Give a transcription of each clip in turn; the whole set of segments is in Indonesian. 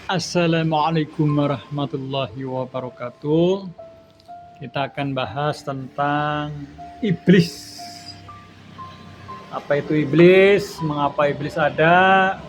Assalamualaikum warahmatullahi wabarakatuh. Kita akan bahas tentang iblis. Apa itu iblis? Mengapa iblis ada?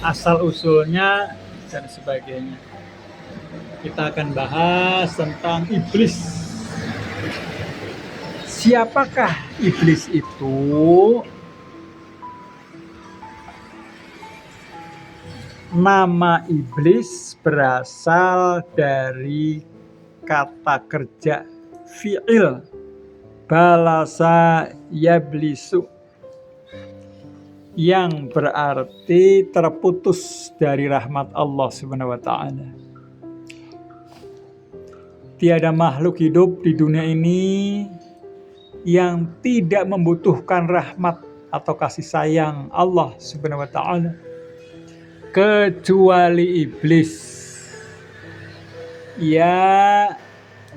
Asal-usulnya dan sebagainya. Kita akan bahas tentang iblis. Siapakah iblis itu? Nama iblis berasal dari kata kerja fi'il balasa yablisu yang berarti terputus dari rahmat Allah Subhanahu wa taala. Tiada makhluk hidup di dunia ini yang tidak membutuhkan rahmat atau kasih sayang Allah Subhanahu wa taala kecuali iblis, ya,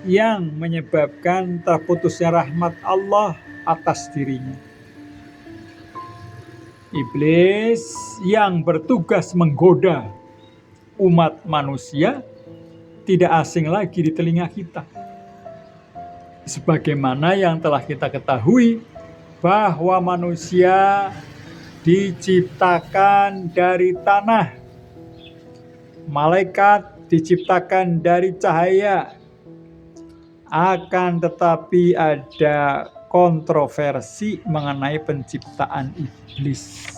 yang menyebabkan terputusnya rahmat Allah atas dirinya. Iblis yang bertugas menggoda umat manusia tidak asing lagi di telinga kita. Sebagaimana yang telah kita ketahui bahwa manusia diciptakan dari tanah, malaikat diciptakan dari cahaya. Akan tetapi ada kontroversi mengenai penciptaan iblis.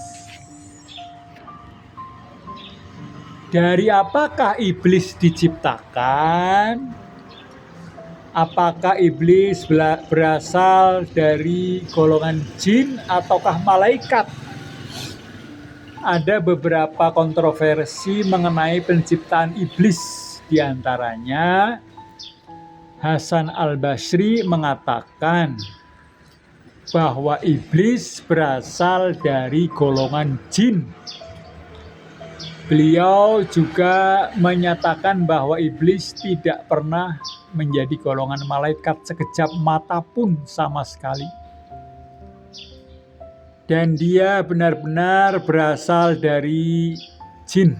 Dari apakah iblis diciptakan? Apakah iblis berasal dari golongan jin ataukah malaikat? Ada beberapa kontroversi mengenai penciptaan iblis. Di antaranya, Hasan Al-Basri mengatakan bahwa iblis berasal dari golongan jin. Beliau juga menyatakan bahwa iblis tidak pernah menjadi golongan malaikat sekejap mata pun sama sekali. Dan dia benar-benar berasal dari jin.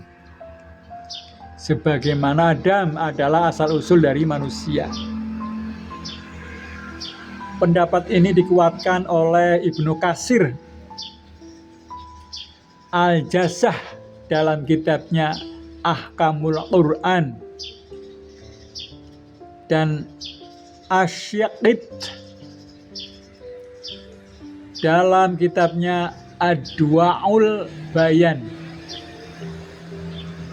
Sebagaimana Adam adalah asal-usul dari manusia. Pendapat ini dikuatkan oleh Ibnu Katsir Al-Jassah dalam kitabnya Ahkamul Quran dan Asy-Syaqid dalam kitabnya Adwa'ul Bayan.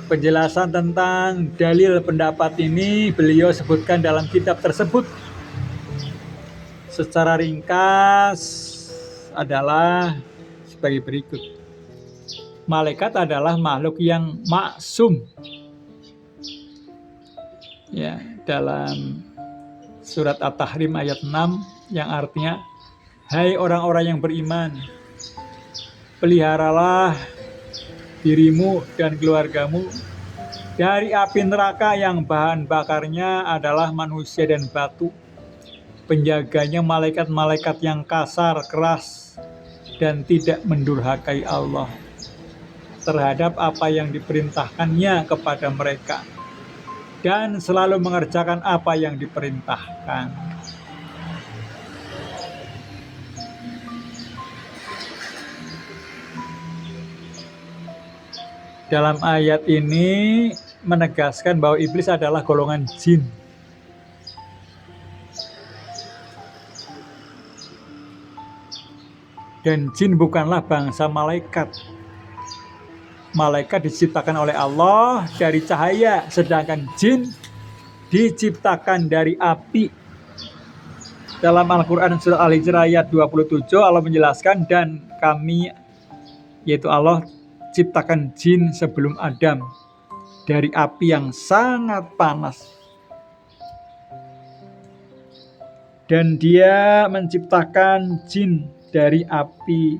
Penjelasan tentang dalil pendapat ini beliau sebutkan dalam kitab tersebut. Secara ringkas adalah sebagai berikut. Malaikat adalah makhluk yang maksum. Ya, dalam surat At-Tahrim ayat 6 yang artinya, hai orang-orang yang beriman, peliharalah dirimu dan keluargamu dari api neraka yang bahan bakarnya adalah manusia dan batu. Penjaganya malaikat-malaikat yang kasar, keras, dan tidak mendurhakai Allah terhadap apa yang diperintahkannya kepada mereka, dan selalu mengerjakan apa yang diperintahkan. Dalam ayat ini menegaskan bahwa iblis adalah golongan jin. Dan jin bukanlah bangsa malaikat. Malaikat diciptakan oleh Allah dari cahaya, sedangkan jin diciptakan dari api. Dalam Al-Quran surat Al-Hijr ayat 27 Allah menjelaskan, dan kami, yaitu Allah, ciptakan jin sebelum Adam dari api yang sangat panas. Dan dia menciptakan jin dari api.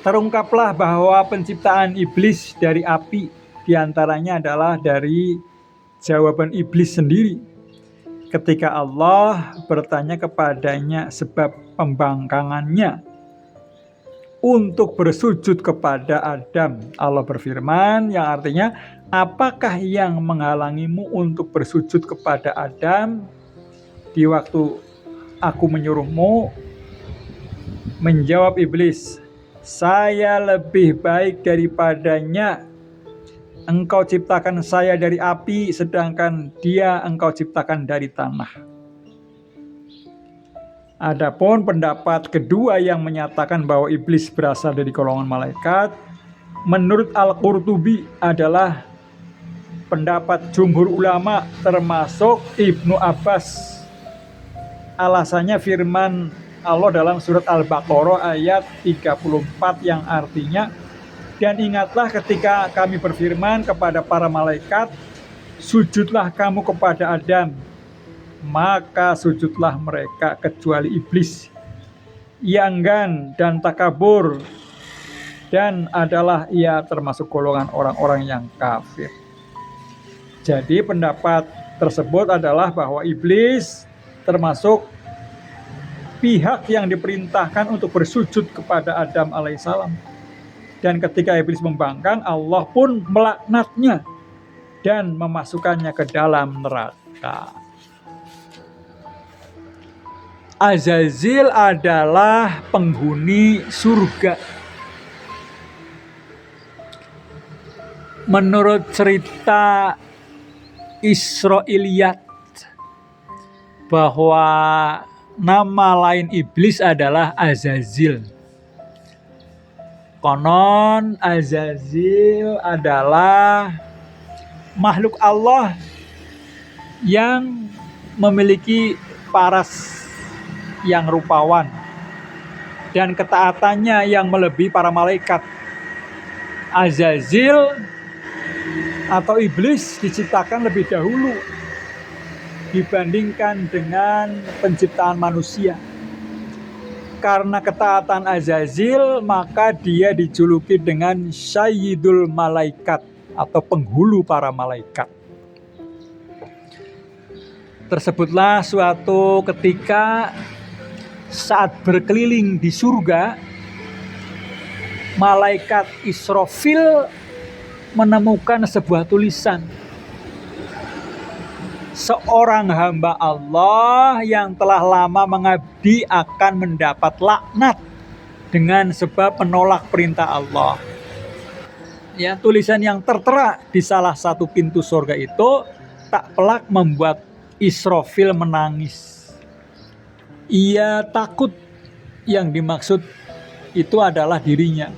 Terungkaplah bahwa penciptaan iblis dari api diantaranya adalah dari jawaban iblis sendiri. Ketika Allah bertanya kepadanya sebab pembangkangannya untuk bersujud kepada Adam. Allah berfirman yang artinya, apakah yang menghalangimu untuk bersujud kepada Adam di waktu aku menyuruhmu? Menjawab iblis, saya lebih baik daripadanya. Engkau ciptakan saya dari api, sedangkan dia engkau ciptakan dari tanah. Adapun pendapat kedua yang menyatakan bahwa iblis berasal dari golongan malaikat, menurut Al-Qurtubi adalah pendapat jumhur ulama termasuk Ibnu Abbas. Alasannya firman Allah dalam surat Al-Baqarah ayat 34 yang artinya, dan ingatlah ketika kami berfirman kepada para malaikat, sujudlah kamu kepada Adam. Maka sujudlah mereka kecuali iblis. Ia enggan dan takabur, dan adalah ia termasuk golongan orang-orang yang kafir. Jadi pendapat tersebut adalah bahwa iblis termasuk pihak yang diperintahkan untuk bersujud kepada Adam alaihissalam. Dan ketika iblis membangkang, Allah pun melaknatnya dan memasukkannya ke dalam neraka. Azazil adalah penghuni surga. Menurut cerita Israiliyat, bahwa nama lain iblis adalah Azazil. Konon Azazil adalah makhluk Allah yang memiliki paras yang rupawan dan ketaatannya yang melebihi para malaikat. Azazil atau iblis diciptakan lebih dahulu dibandingkan dengan penciptaan manusia. Karena ketaatan Azazil, maka dia dijuluki dengan Sayyidul Malaikat atau penghulu para malaikat. Tersebutlah suatu ketika saat berkeliling di surga, malaikat Israfil menemukan sebuah tulisan. Seorang hamba Allah yang telah lama mengabdi akan mendapat laknat dengan sebab menolak perintah Allah. Ya, tulisan yang tertera di salah satu pintu surga itu tak pelak membuat Israfil menangis. Ia takut yang dimaksud itu adalah dirinya.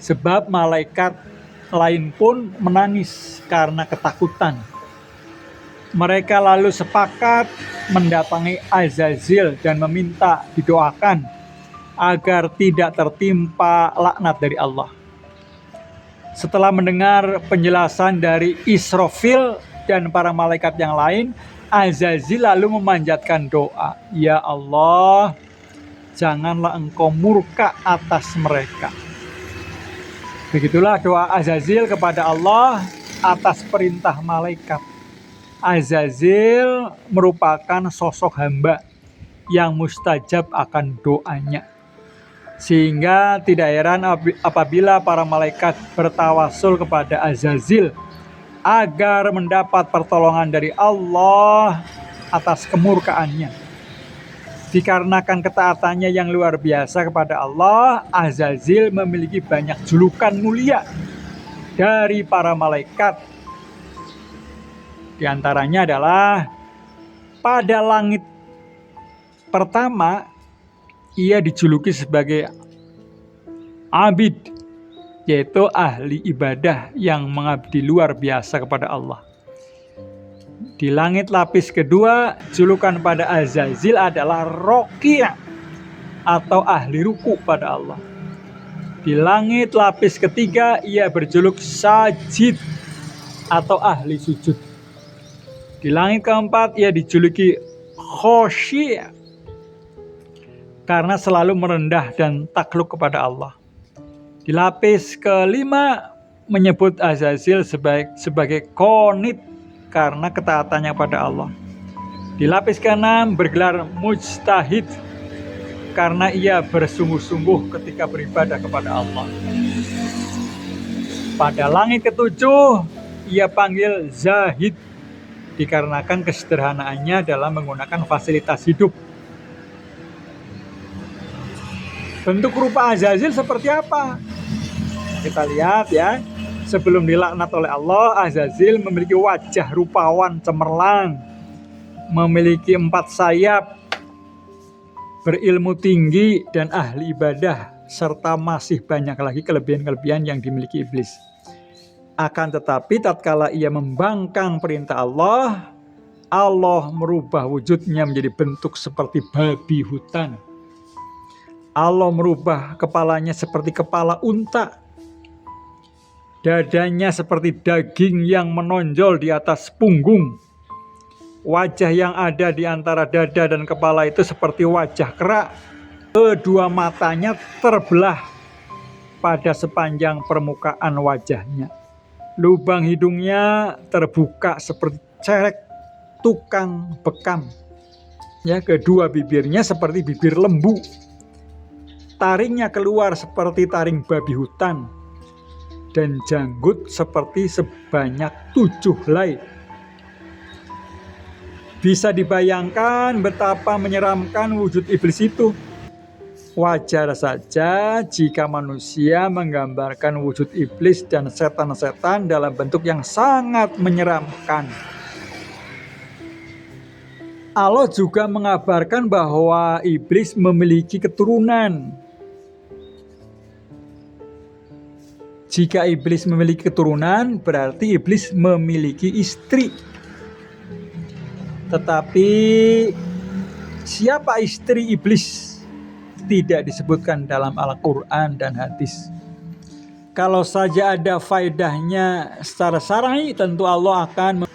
Sebab malaikat lain pun menangis karena ketakutan. Mereka lalu sepakat mendatangi Azazil dan meminta didoakan agar tidak tertimpa laknat dari Allah. Setelah mendengar penjelasan dari Israfil dan para malaikat yang lain, Azazil lalu memanjatkan doa, ya Allah, janganlah engkau murka atas mereka. Begitulah doa Azazil kepada Allah atas perintah malaikat. Azazil merupakan sosok hamba yang mustajab akan doanya. Sehingga tidak heran apabila para malaikat bertawasul kepada Azazil agar mendapat pertolongan dari Allah atas kemurkaannya. Dikarenakan ketaatannya yang luar biasa kepada Allah, Azazil memiliki banyak julukan mulia dari para malaikat. Di antaranya adalah pada langit pertama ia dijuluki sebagai abid, yaitu ahli ibadah yang mengabdi luar biasa kepada Allah. Di langit lapis kedua, julukan pada Azazil adalah Roqi' atau ahli ruku pada Allah. Di langit lapis ketiga, ia berjuluk Sajid atau ahli sujud. Di langit keempat, ia dijuluki Khosyi' karena selalu merendah dan takluk kepada Allah. Di lapis kelima menyebut Azazil sebagai Qanit karena ketaatannya pada Allah. Di lapis keenam bergelar Mujtahid karena ia bersungguh-sungguh ketika beribadah kepada Allah. Pada langit ketujuh ia panggil Zahid, dikarenakan kesederhanaannya dalam menggunakan fasilitas hidup. Bentuk rupa Azazil seperti apa? Kita lihat ya. Sebelum dilaknat oleh Allah, Azazil memiliki wajah rupawan cemerlang, memiliki 4 sayap, berilmu tinggi dan ahli ibadah, serta masih banyak lagi kelebihan-kelebihan yang dimiliki iblis. Akan tetapi tatkala ia membangkang perintah Allah, Allah merubah wujudnya menjadi bentuk seperti babi hutan. Allah merubah kepalanya seperti kepala unta. Dadanya seperti daging yang menonjol di atas punggung. Wajah yang ada di antara dada dan kepala itu seperti wajah kera. Kedua matanya terbelah pada sepanjang permukaan wajahnya. Lubang hidungnya terbuka seperti cerek tukang bekam. Ya, kedua bibirnya seperti bibir lembu. Taringnya keluar seperti taring babi hutan. Dan janggut seperti sebanyak 7 helai. Bisa dibayangkan betapa menyeramkan wujud iblis itu. Wajar saja jika manusia menggambarkan wujud iblis dan setan-setan dalam bentuk yang sangat menyeramkan. Allah juga mengabarkan bahwa iblis memiliki keturunan. Jika iblis memiliki keturunan, berarti iblis memiliki istri. Tetapi siapa istri iblis? Tidak disebutkan dalam Al-Quran dan hadis. Kalau saja ada faedahnya secara syar'i, tentu Allah akan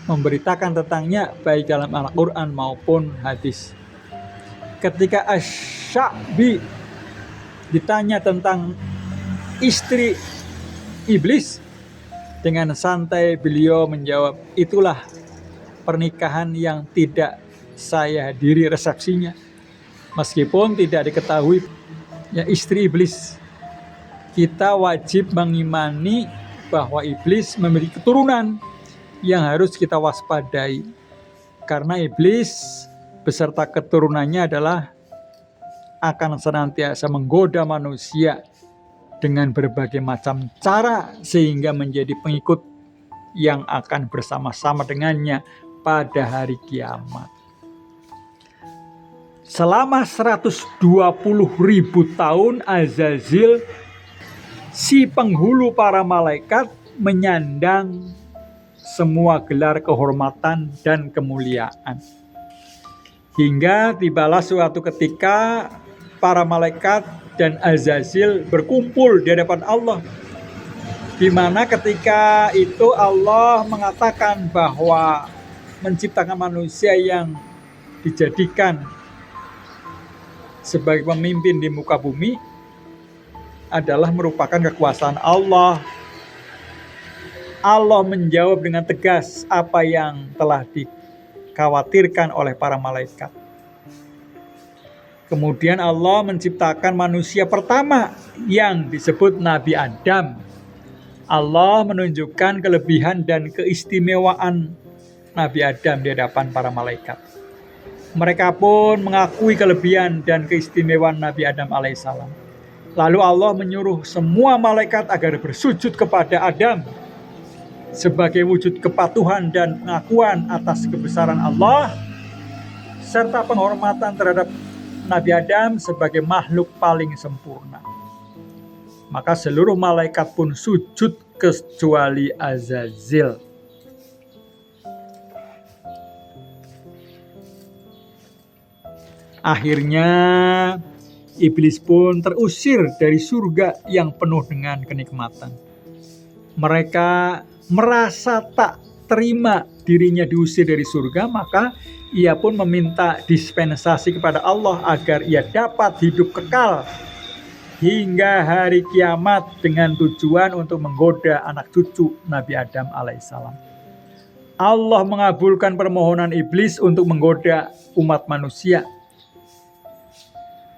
memberitakan tentangnya baik dalam Al-Quran maupun hadis. Ketika Asy-Sya'bi ditanya tentang istri iblis, dengan santai beliau menjawab, itulah pernikahan yang tidak saya hadiri resepsinya. Meskipun tidak diketahui ya istri iblis, kita wajib mengimani bahwa iblis memiliki keturunan yang harus kita waspadai. Karena iblis beserta keturunannya adalah akan senantiasa menggoda manusia dengan berbagai macam cara sehingga menjadi pengikut yang akan bersama-sama dengannya pada hari kiamat. Selama 120.000 tahun Azazil, si penghulu para malaikat, menyandang semua gelar kehormatan dan kemuliaan. Hingga tibalah suatu ketika para malaikat dan Azazil berkumpul di hadapan Allah, di mana ketika itu Allah mengatakan bahwa menciptakan manusia yang dijadikan sebagai pemimpin di muka bumi adalah merupakan kekuasaan Allah. Allah menjawab dengan tegas apa yang telah dikhawatirkan oleh para malaikat. Kemudian Allah menciptakan manusia pertama yang disebut Nabi Adam. Allah menunjukkan kelebihan dan keistimewaan Nabi Adam di hadapan para malaikat. Mereka pun mengakui kelebihan dan keistimewaan Nabi Adam alaihissalam. Lalu Allah menyuruh semua malaikat agar bersujud kepada Adam sebagai wujud kepatuhan dan pengakuan atas kebesaran Allah serta penghormatan terhadap Nabi Adam sebagai makhluk paling sempurna. Maka seluruh malaikat pun sujud kecuali Azazil. Akhirnya iblis pun terusir dari surga yang penuh dengan kenikmatan. Mereka merasa tak terima dirinya diusir dari surga, maka ia pun meminta dispensasi kepada Allah agar ia dapat hidup kekal hingga hari kiamat dengan tujuan untuk menggoda anak cucu Nabi Adam alaihissalam. Allah mengabulkan permohonan iblis untuk menggoda umat manusia.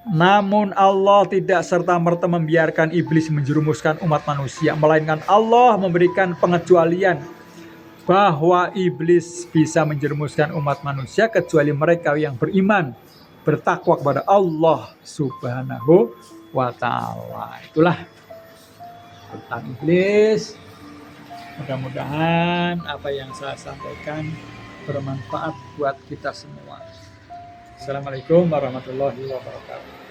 Namun Allah tidak serta-merta membiarkan iblis menjerumuskan umat manusia, melainkan Allah memberikan pengecualian bahwa iblis bisa menjerumuskan umat manusia kecuali mereka yang beriman, bertakwa kepada Allah Subhanahu wa taala. Itulah tentang iblis. Mudah-mudahan apa yang saya sampaikan bermanfaat buat kita semua. Assalamualaikum warahmatullahi wabarakatuh.